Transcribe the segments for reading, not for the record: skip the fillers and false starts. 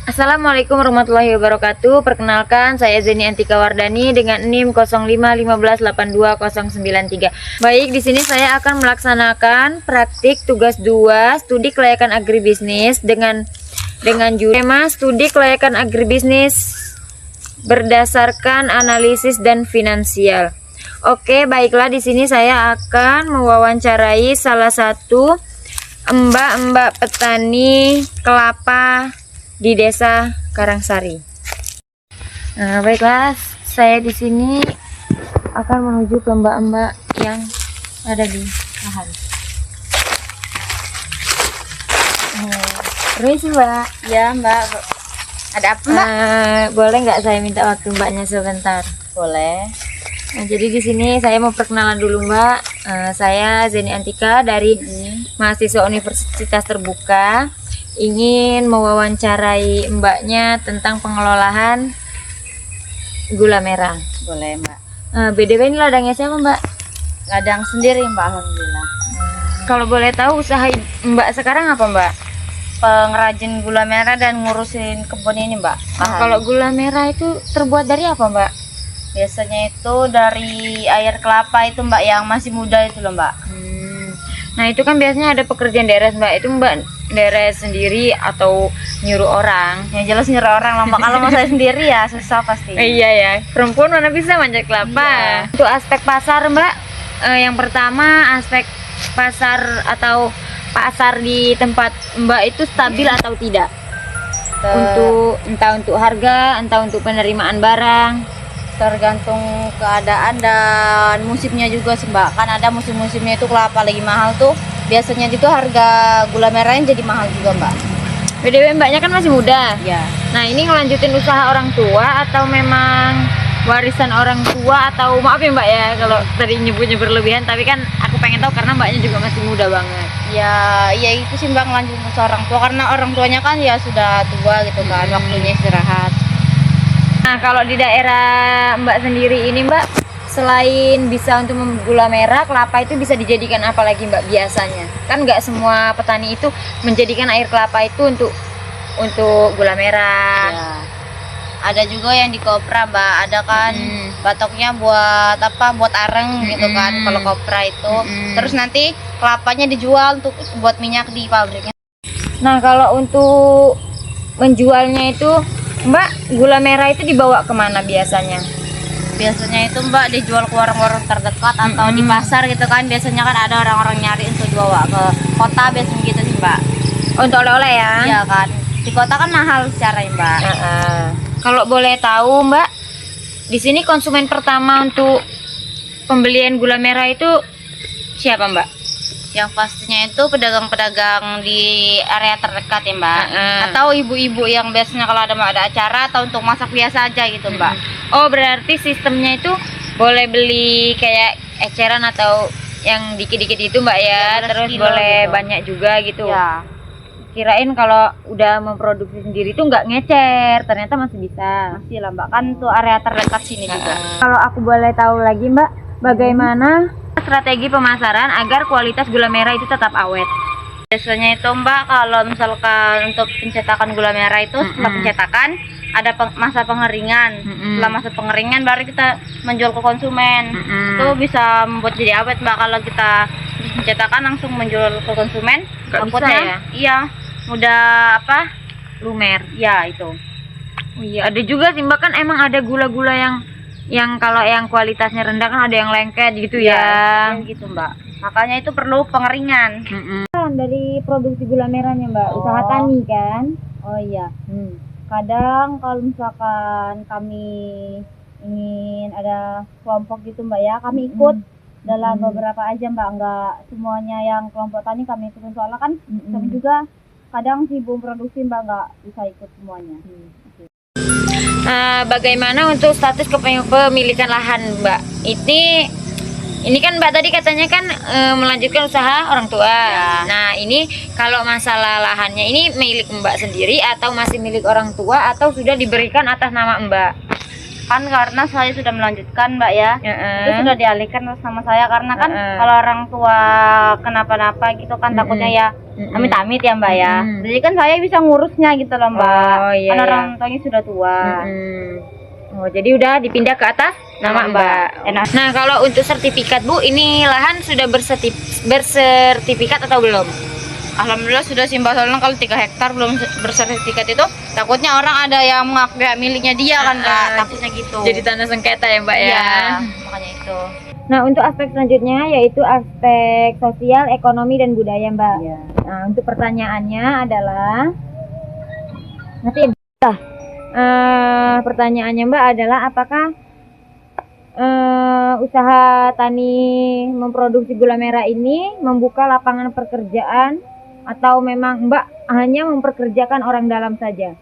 Assalamualaikum warahmatullahi wabarakatuh. Perkenalkan, saya Zeni Antika Wardani dengan NIM 0515820093. Baik, di sini saya akan melaksanakan praktik tugas 2 studi kelayakan agribisnis dengan judul tema studi kelayakan agribisnis berdasarkan analisis dan finansial. Oke, baiklah, di sini saya akan mewawancarai salah satu mbak-mbak petani kelapa di Desa Karangsari. Nah, baiklah, saya di sini akan menuju ke mbak-mbak yang ada di lahan. Permisi, Mbak. Ya, Mbak. Ada apa, Mbak? Boleh nggak saya minta waktu Mbaknya sebentar? Boleh. Nah, jadi di sini saya mau perkenalan dulu, Mbak. Saya Zeni Antika dari mahasiswa Universitas Terbuka. Ingin mewawancarai Mbaknya tentang pengelolaan gula merah. Boleh, Mbak. BTW ini ladangnya siapa, Mbak? Ladang sendiri, Mbak, alhamdulillah. Kalau boleh tahu usaha Mbak sekarang apa, Mbak? Pengrajin gula merah dan ngurusin kebun ini, Mbak. Nah, kalau gula merah itu terbuat dari apa, Mbak? Biasanya itu dari air kelapa itu, Mbak, yang masih muda itu loh, Mbak. Nah, itu kan biasanya ada pekerjaan deres, Mbak. Itu Mbak deres sendiri atau nyuruh orang? Yang jelas nyuruh orang lah, Mbak. Kalau mau saya sendiri ya susah pasti. Iya ya, perempuan mana bisa manjat kelapa. Iya. Untuk aspek pasar, Mbak, yang pertama aspek pasar atau pasar di tempat Mbak itu stabil atau tidak? Entah untuk harga, entah untuk penerimaan barang. Tergantung keadaan dan musimnya juga sih, Mbak. Kan ada musim-musimnya itu kelapa lagi mahal tuh. Biasanya itu harga gula merahnya jadi mahal juga, Mbak. BTW Mbaknya kan masih muda. Ya. Nah, ini ngelanjutin usaha orang tua atau memang warisan orang tua, atau maaf ya, Mbak ya kalau tadi nyebutnya berlebihan, tapi kan aku pengen tahu karena Mbaknya juga masih muda banget. Ya itu sih, Mbak, ngelanjutin usaha orang tua karena orang tuanya kan ya sudah tua gitu kan, waktunya istirahat. Nah, kalau di daerah Mbak sendiri ini, Mbak, selain bisa untuk gula merah, kelapa itu bisa dijadikan apa lagi, Mbak, biasanya? Kan nggak semua petani itu menjadikan air kelapa itu untuk gula merah. Ya. Ada juga yang di kopra, Mbak. Ada kan batoknya buat apa? Buat areng gitu kan. Kalau kopra itu. Terus nanti kelapanya dijual untuk buat minyak di pabriknya. Nah, kalau untuk menjualnya itu, Mbak, gula merah itu dibawa kemana biasanya? Biasanya itu, Mbak, dijual ke warung-warung terdekat atau di pasar gitu kan. Biasanya kan ada orang-orang nyari untuk dibawa ke kota, biasanya gitu sih, Mbak. Untuk oleh-oleh ya? Iya kan. Di kota kan mahal secara, Mbak. Kalau boleh tahu, Mbak, di sini konsumen pertama untuk pembelian gula merah itu siapa, Mbak? Yang pastinya itu pedagang-pedagang di area terdekat ya, Mbak. Atau ibu-ibu yang biasanya kalau ada acara atau untuk masak biasa aja gitu, Mbak. Oh, berarti sistemnya itu boleh beli kayak eceran atau yang dikit-dikit itu, Mbak ya, terus boleh gitu. Banyak juga gitu. Ya. Kirain kalau udah memproduksi sendiri itu nggak ngecer, ternyata masih bisa. Masih lah, Mbak, kan tuh area terdekat sini juga. Kalau aku boleh tahu lagi, Mbak, bagaimana strategi pemasaran agar kualitas gula merah itu tetap awet? Biasanya itu, Mbak, kalau misalkan untuk pencetakan gula merah itu setelah pencetakan ada masa pengeringan. Setelah masa pengeringan baru kita menjual ke konsumen. Itu bisa membuat jadi awet, Mbak. Kalau kita pencetakan langsung menjual ke konsumen, takutnya ya? Iya, mudah apa? Lumer. Ya, itu. Oh iya, ada juga sih, Mbak, kan emang ada gula-gula yang kalau yang kualitasnya rendah kan ada yang lengket gitu ya. Gitu, Mbak. Makanya itu perlu pengeringan. Dari produksi gula merahnya, Mbak, usaha tani kan? Oh iya. Kadang kalau misalkan kami ingin ada kelompok gitu, Mbak ya, kami ikut dalam beberapa aja, Mbak. Enggak semuanya yang kelompok tani kami ikutin, soalnya kan kami juga kadang sibuk produksi, Mbak, nggak bisa ikut semuanya. Bagaimana untuk status kepemilikan lahan, Mbak? Ini kan Mbak tadi katanya kan melanjutkan usaha orang tua. Ya. Nah, ini kalau masalah lahannya ini milik Mbak sendiri atau masih milik orang tua atau sudah diberikan atas nama Mbak? Kan karena saya sudah melanjutkan, Mbak ya. Itu sudah dialihkan sama saya karena kan kalau orang tua kenapa-napa gitu kan takutnya ya amit-amit ya Mbak ya. Jadi kan saya bisa ngurusnya gitu loh Mbak. Oh, iya, Kan iya. orang tuanya sudah tua. Oh, jadi udah dipindah ke atas nama Mbak. Enak. Nah, kalau untuk sertifikat Bu, ini lahan sudah bersertifikat atau belum? Alhamdulillah sudah sih Mbak, soalnya kalau 3 hektar belum bersertifikat itu takutnya orang ada yang mengaku miliknya dia kan Mbak, takutnya gitu. Jadi tanah sengketa ya Mbak ya. Iya, makanya itu. Nah, untuk aspek selanjutnya yaitu aspek sosial, ekonomi, dan budaya Mbak. Iya. Nah, untuk pertanyaannya adalah pertanyaannya Mbak adalah apakah usaha tani memproduksi gula merah ini membuka lapangan pekerjaan atau memang Mbak hanya mempekerjakan orang dalam saja?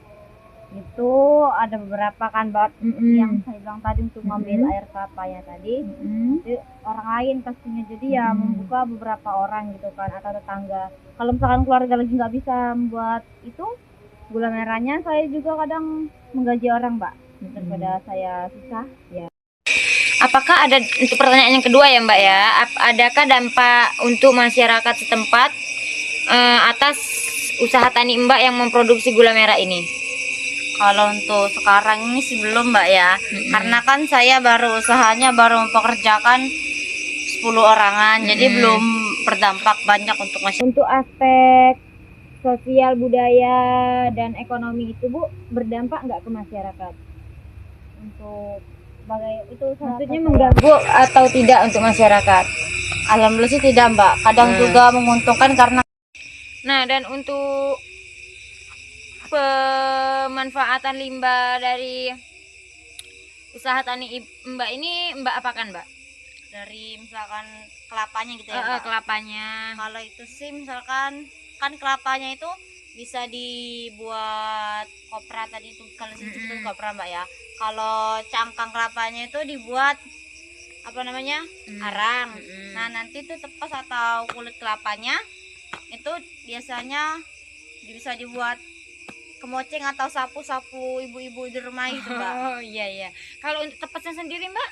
Itu ada beberapa kan Mbak yang saya bilang tadi untuk mengambil air kelapanya tadi. Jadi orang lain pastinya, jadi ya membuka beberapa orang gitu kan atau tetangga. Kalau misalkan keluarga lagi nggak bisa membuat itu gula merahnya, saya juga kadang menggaji orang Mbak daripada saya susah ya. Apakah ada, untuk pertanyaan yang kedua ya Mbak ya, adakah dampak untuk masyarakat setempat atas usaha tani Mbak yang memproduksi gula merah ini? Kalau untuk sekarang ini sih belum Mbak ya, karena kan saya usahanya baru mempekerjakan 10 orangan, jadi belum berdampak banyak untuk masyarakat. Untuk aspek sosial, budaya, dan ekonomi itu Bu, berdampak nggak ke masyarakat? Untuk itu Maksudnya mengganggu atau tidak untuk masyarakat? Alhamdulillah sih tidak Mbak, kadang juga menguntungkan karena. Nah, dan untuk pemanfaatan limbah dari usaha tani Mbak ini Mbak apakan Mbak? Dari misalkan kelapanya gitu ya Mbak. Kelapanya. Kalau itu sih misalkan kan kelapanya itu bisa dibuat kopra tadi itu, kalau situ itu kopra Mbak ya. Kalau cangkang kelapanya itu dibuat apa namanya? Arang. Nah, nanti tuh tepas atau kulit kelapanya itu biasanya bisa dibuat kemoceng atau sapu-sapu ibu-ibu di rumah itu Mbak. Oh iya iya. Kalau untuk tepasnya sendiri Mbak?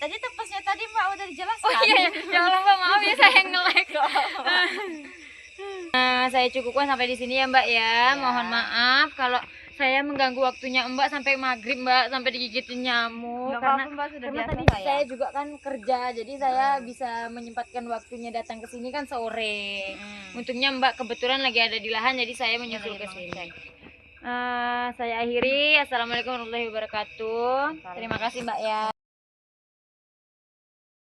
Tadi tepasnya tadi Mbak udah dijelaskan. Oh iya ya. Ya Allah Mbak, maaf ya saya nge-lag. Nah, saya cukupkan sampai di sini ya Mbak ya. Mohon maaf kalau saya mengganggu waktunya Mbak sampai maghrib Mbak, sampai digigitin nyamuk. Nggak Karena apa-apa, Mbak, sudah karena biasa tadi saya. saya juga kan kerja, jadi saya bisa menyempatkan waktunya datang ke sini kan sore. Untungnya Mbak kebetulan lagi ada di lahan, jadi saya menyusul ke sini. Saya akhiri. Assalamualaikum warahmatullahi wabarakatuh. Terima kasih Mbak ya.